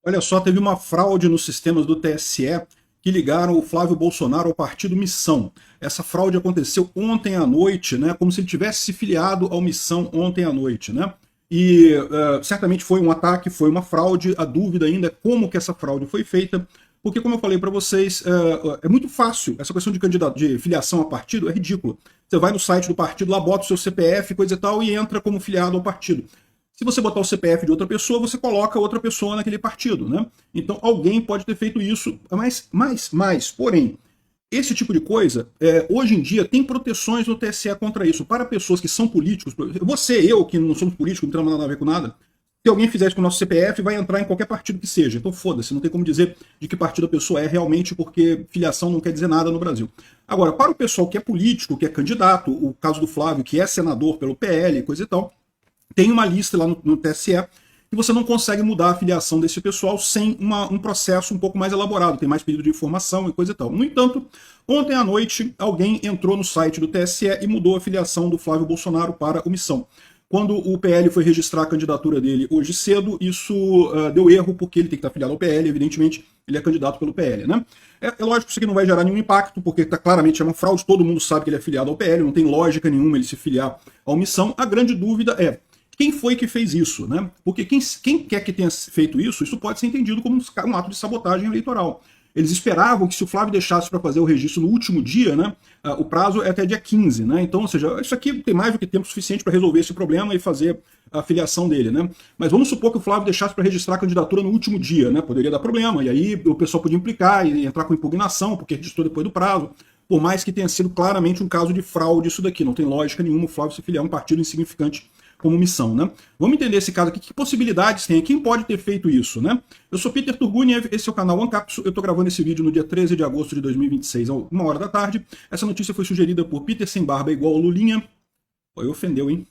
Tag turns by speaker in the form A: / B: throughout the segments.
A: Olha só, teve uma fraude nos sistemas do TSE que ligaram o Flávio Bolsonaro ao partido Missão. Essa fraude aconteceu ontem à noite, né, como se ele tivesse se filiado ao Missão ontem à noite, né? E certamente foi um ataque, foi uma fraude. A dúvida ainda é como que essa fraude foi feita, porque como eu falei para vocês, é muito fácil. Essa questão de filiação a partido é ridículo. Você vai no site do partido, lá bota o seu CPF, coisa e tal, e entra como filiado ao partido. Se você botar o CPF de outra pessoa, você coloca outra pessoa naquele partido, né? Então alguém pode ter feito isso, porém, esse tipo de coisa, hoje em dia, tem proteções no TSE contra isso. Para pessoas que são políticos, você, eu, que não somos políticos, não tem nada a ver com nada, se alguém fizer isso com o nosso CPF, vai entrar em qualquer partido que seja. Então foda-se, não tem como dizer de que partido a pessoa é realmente, porque filiação não quer dizer nada no Brasil. Agora, para o pessoal que é político, que é candidato, o caso do Flávio, que é senador pelo PL, coisa e tal, tem uma lista lá no TSE que você não consegue mudar a filiação desse pessoal sem um processo um pouco mais elaborado, tem mais pedido de informação e coisa e tal. No entanto, ontem à noite, alguém entrou no site do TSE e mudou a filiação do Flávio Bolsonaro para o Missão. Quando o PL foi registrar a candidatura dele hoje cedo, isso deu erro, porque ele tem que estar filiado ao PL, evidentemente, ele é candidato pelo PL, né? É lógico que isso aqui não vai gerar nenhum impacto, porque claramente é uma fraude, todo mundo sabe que ele é filiado ao PL, não tem lógica nenhuma ele se filiar ao Missão. A grande dúvida é: quem foi que fez isso, né? Porque quem quer que tenha feito isso pode ser entendido como um ato de sabotagem eleitoral. Eles esperavam que, se o Flávio deixasse para fazer o registro no último dia, né, o prazo é até dia 15, né? Então, ou seja, isso aqui tem mais do que tempo suficiente para resolver esse problema e fazer a filiação dele, né? Mas vamos supor que o Flávio deixasse para registrar a candidatura no último dia, né? Poderia dar problema, e aí o pessoal podia implicar e entrar com impugnação, porque registrou depois do prazo. Por mais que tenha sido claramente um caso de fraude isso daqui, não tem lógica nenhuma o Flávio se filiar a um partido insignificante como Missão, né? Vamos entender esse caso aqui, que possibilidades tem, quem pode ter feito isso, né? Eu sou Peter Turguniev, esse é o canal OneCapsule, eu estou gravando esse vídeo no dia 13 de agosto de 2026, às 1h da tarde. Essa notícia foi sugerida por Peter Sem Barba igual Lulinha, oi, ofendeu, hein?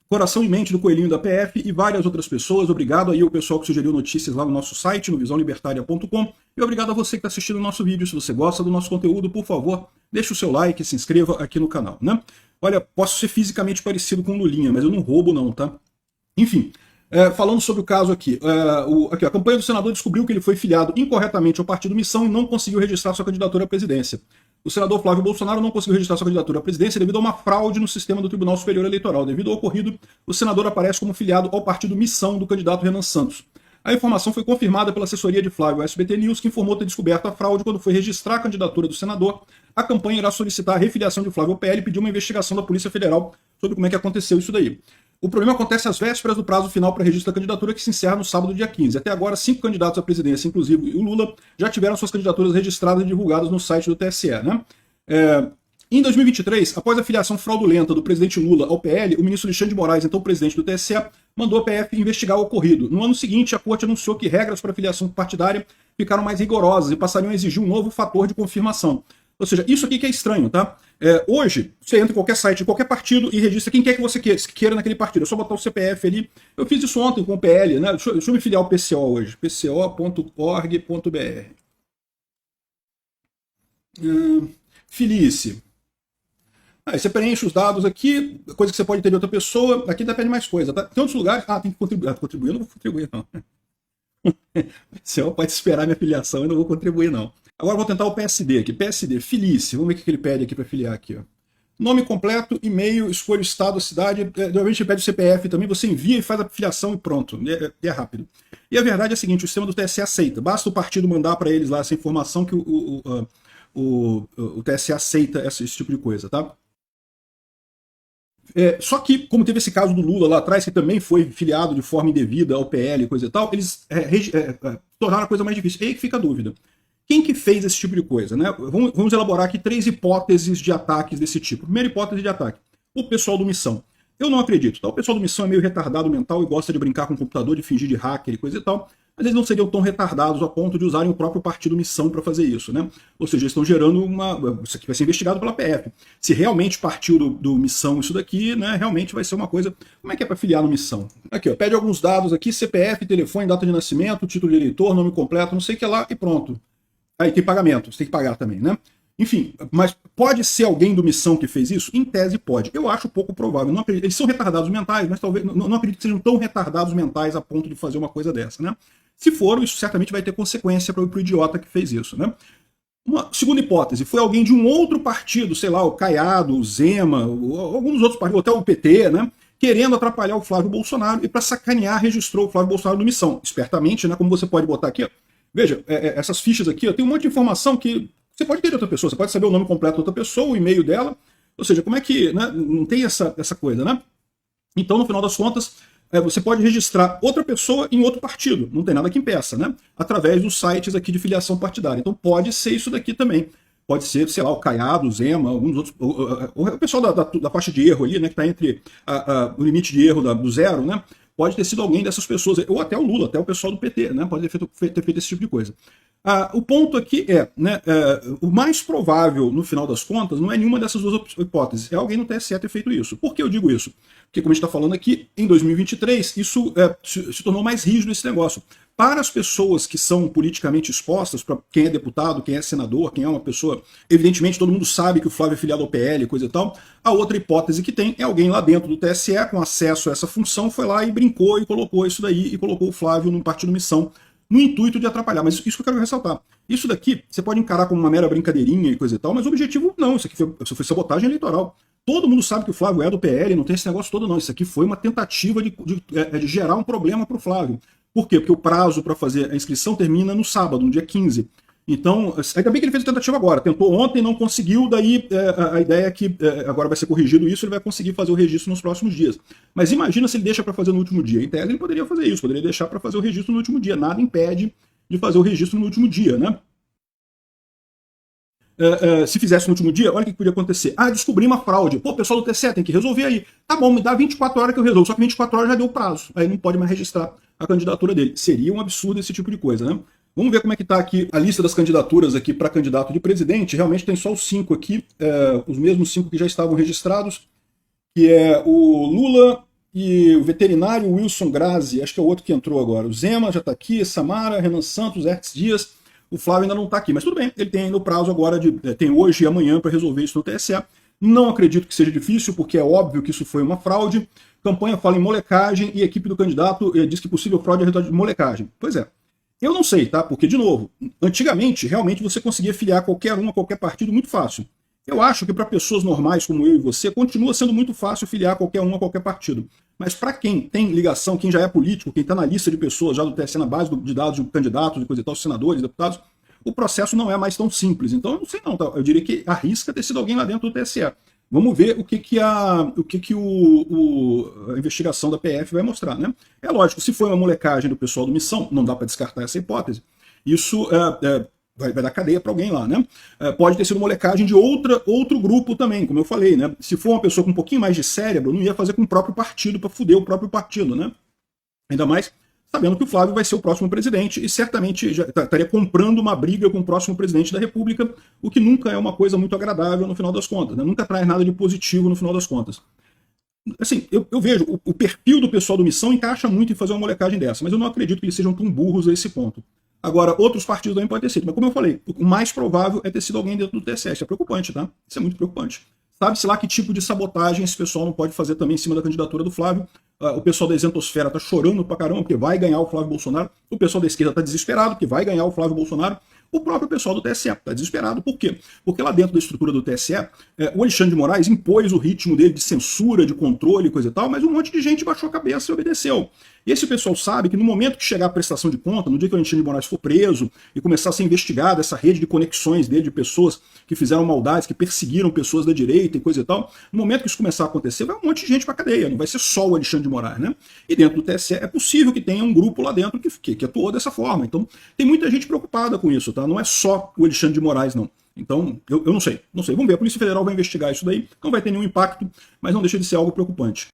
A: Coração e Mente do Coelhinho da PF e várias outras pessoas. Obrigado aí ao pessoal que sugeriu notícias lá no nosso site, no visãolibertaria.com, e obrigado a você que está assistindo o nosso vídeo. Se você gosta do nosso conteúdo, por favor, deixe o seu like e se inscreva aqui no canal, né? Olha, posso ser fisicamente parecido com Lulinha, mas eu não roubo não, tá? Enfim, falando sobre o caso aqui, a campanha do senador descobriu que ele foi filiado incorretamente ao partido Missão e não conseguiu registrar sua candidatura à presidência. O senador Flávio Bolsonaro não conseguiu registrar sua candidatura à presidência devido a uma fraude no sistema do Tribunal Superior Eleitoral. Devido ao ocorrido, o senador aparece como filiado ao partido Missão do candidato Renan Santos. A informação foi confirmada pela assessoria de Flávio SBT News, que informou ter descoberto a fraude quando foi registrar a candidatura do senador. A campanha irá solicitar a refiliação de Flávio ao PL e pedir uma investigação da Polícia Federal sobre como é que aconteceu isso daí. O problema acontece às vésperas do prazo final para registro da candidatura, que se encerra no sábado, dia 15. Até agora, 5 candidatos à presidência, inclusive o Lula, já tiveram suas candidaturas registradas e divulgadas no site do TSE, né? Em 2023, após a filiação fraudulenta do presidente Lula ao PL, o ministro Alexandre de Moraes, então presidente do TSE, mandou a PF investigar o ocorrido. No ano seguinte, a corte anunciou que regras para a filiação partidária ficaram mais rigorosas e passariam a exigir um novo fator de confirmação. Ou seja, isso aqui que é estranho, tá? Hoje, você entra em qualquer site de qualquer partido e registra quem quer que você queira naquele partido. É só botar o CPF ali. Eu fiz isso ontem com o PL, né? Deixa eu me filiar ao PCO hoje. pco.org.br. Filie-se. Aí você preenche os dados aqui, coisa que você pode ter de outra pessoa. Aqui depende mais coisa, tá? Tem outros lugares. Tem que contribuir. Contribuir, eu não vou contribuir, não. Você pode esperar minha filiação, eu não vou contribuir, não. Agora eu vou tentar o PSD aqui. PSD, filie-se. Vamos ver o que ele pede aqui para filiar aqui, ó. Nome completo, e-mail, escolha o estado, a cidade. Normalmente pede o CPF também, você envia e faz a filiação e pronto. É rápido. E a verdade é a seguinte: o sistema do TSE aceita. Basta o partido mandar para eles lá essa informação que o TSE aceita esse tipo de coisa, tá? Só que, como teve esse caso do Lula lá atrás, que também foi filiado de forma indevida ao PL e coisa e tal, eles tornaram a coisa mais difícil. E aí que fica a dúvida. Quem que fez esse tipo de coisa, né? Vamos elaborar aqui 3 hipóteses de ataques desse tipo. Primeira hipótese de ataque: o pessoal do Missão. Eu não acredito, tá? O pessoal do Missão é meio retardado mental e gosta de brincar com o computador, de fingir de hacker e coisa e tal. Mas eles não seriam tão retardados a ponto de usarem o próprio partido Missão para fazer isso, né? Ou seja, eles estão gerando isso aqui vai ser investigado pela PF. Se realmente partiu do Missão isso daqui, né? Realmente vai ser uma coisa. Como é que é para filiar no Missão? Aqui, ó, pede alguns dados aqui: CPF, telefone, data de nascimento, título de eleitor, nome completo, não sei o que lá, e pronto. Aí tem pagamento, você tem que pagar também, né? Enfim, mas pode ser alguém do Missão que fez isso? Em tese pode. Eu acho pouco provável. Não acredito. Eles são retardados mentais, mas talvez não acredito que sejam tão retardados mentais a ponto de fazer uma coisa dessa, né? Se for, isso certamente vai ter consequência para o idiota que fez isso, né? Uma segunda hipótese, foi alguém de um outro partido, sei lá, o Caiado, o Zema, alguns outros partidos, até o PT, né? Querendo atrapalhar o Flávio Bolsonaro e para sacanear registrou o Flávio Bolsonaro no Missão. Espertamente, né? Como você pode botar aqui, ó. Veja, essas fichas aqui, ó, tem um monte de informação que você pode ter de outra pessoa, você pode saber o nome completo da outra pessoa, o e-mail dela, ou seja, como é que, né, não tem essa coisa, né? Então, no final das contas, você pode registrar outra pessoa em outro partido, não tem nada que impeça, né? Através dos sites aqui de filiação partidária. Então pode ser isso daqui também. Pode ser, sei lá, o Caiado, o Zema, alguns outros. O pessoal da faixa de erro ali, né? Que está entre o limite de erro do zero, né? Pode ter sido alguém dessas pessoas, ou até o Lula, até o pessoal do PT, né? Pode ter feito esse tipo de coisa. O ponto aqui né, o mais provável, no final das contas, não é nenhuma dessas duas hipóteses. É alguém no TSE ter feito isso. Por que eu digo isso? Porque, como a gente está falando aqui, em 2023, isso se tornou mais rígido esse negócio. Para as pessoas que são politicamente expostas, para quem é deputado, quem é senador, quem é uma pessoa... Evidentemente, todo mundo sabe que o Flávio é filiado ao PL, coisa e tal. A outra hipótese que tem é alguém lá dentro do TSE, com acesso a essa função, foi lá e brincou e colocou isso daí, e colocou o Flávio num partido missão, no intuito de atrapalhar. Mas isso que eu quero ressaltar. Isso daqui, você pode encarar como uma mera brincadeirinha e coisa e tal, mas o objetivo não. Isso aqui foi sabotagem eleitoral. Todo mundo sabe que o Flávio é do PL, não tem esse negócio todo não. Isso aqui foi uma tentativa de gerar um problema para o Flávio. Por quê? Porque o prazo para fazer a inscrição termina no sábado, no dia 15. Então, ainda bem que ele fez a tentativa agora. Tentou ontem, não conseguiu, daí a ideia é que agora vai ser corrigido isso, ele vai conseguir fazer o registro nos próximos dias. Mas imagina se ele deixa para fazer no último dia. Em tese, ele poderia fazer isso, poderia deixar para fazer o registro no último dia. Nada impede de fazer o registro no último dia, né? Se fizesse no último dia, olha o que podia acontecer. Descobri uma fraude. Pô, pessoal do TSE tem que resolver aí. Tá bom, me dá 24 horas que eu resolvo. Só que 24 horas já deu prazo. Aí não pode mais registrar a candidatura dele. Seria um absurdo esse tipo de coisa, né? Vamos ver como é que tá aqui a lista das candidaturas aqui para candidato de presidente. Realmente tem só os 5 aqui, os mesmos 5 que já estavam registrados, que é o Lula e o veterinário Wilson Grazi, acho que é o outro que entrou agora. O Zema já está aqui, Samara, Renan Santos, Hertz Dias. O Flávio ainda não está aqui, mas tudo bem, ele tem ainda o prazo agora, tem hoje e amanhã para resolver isso no TSE. Não acredito que seja difícil, porque é óbvio que isso foi uma fraude. Campanha fala em molecagem e a equipe do candidato diz que possível fraude é resultado de molecagem. Pois é. Eu não sei, tá? Porque, de novo, antigamente, realmente você conseguia filiar qualquer um a qualquer partido muito fácil. Eu acho que para pessoas normais como eu e você, continua sendo muito fácil filiar qualquer um a qualquer partido. Mas para quem tem ligação, quem já é político, quem está na lista de pessoas já do TSE, na base de dados de candidatos, de coisa e tal, senadores, deputados, o processo não é mais tão simples. Então eu não sei não, tá? Eu diria que arrisca ter sido alguém lá dentro do TSE. Vamos ver o que a investigação da PF vai mostrar, né? É lógico, se foi uma molecagem do pessoal do Missão, não dá para descartar essa hipótese. Isso vai dar cadeia para alguém lá, né? Pode ter sido molecagem de outro grupo também, como eu falei, né? Se for uma pessoa com um pouquinho mais de cérebro, não ia fazer com o próprio partido para fuder o próprio partido, né? Ainda mais sabendo que o Flávio vai ser o próximo presidente e certamente já estaria comprando uma briga com o próximo presidente da República, o que nunca é uma coisa muito agradável no final das contas, né? Nunca traz nada de positivo no final das contas. Assim, eu vejo, o perfil do pessoal do Missão encaixa muito em fazer uma molecagem dessa, mas eu não acredito que eles sejam tão burros a esse ponto. Agora, outros partidos também podem ter sido, mas como eu falei, o mais provável é ter sido alguém dentro do TSE. Isso é preocupante, tá? Isso é muito preocupante. Sabe-se lá que tipo de sabotagem esse pessoal não pode fazer também em cima da candidatura do Flávio. O pessoal da isentosfera tá chorando pra caramba porque vai ganhar o Flávio Bolsonaro. O pessoal da esquerda tá desesperado porque vai ganhar o Flávio Bolsonaro. O próprio pessoal do TSE está desesperado. Por quê? Porque lá dentro da estrutura do TSE, o Alexandre de Moraes impôs o ritmo dele de censura, de controle e coisa e tal, mas um monte de gente baixou a cabeça e obedeceu. E esse pessoal sabe que no momento que chegar a prestação de conta, no dia que o Alexandre de Moraes for preso e começar a ser investigado, essa rede de conexões dele, de pessoas que fizeram maldades, que perseguiram pessoas da direita e coisa e tal, no momento que isso começar a acontecer, vai um monte de gente para cadeia, não vai ser só o Alexandre de Moraes, né? E dentro do TSE é possível que tenha um grupo lá dentro que atuou dessa forma. Então tem muita gente preocupada com isso, tá? Não é só o Alexandre de Moraes, não. Então, eu não sei. Vamos ver, a Polícia Federal vai investigar isso daí, não vai ter nenhum impacto, mas não deixa de ser algo preocupante.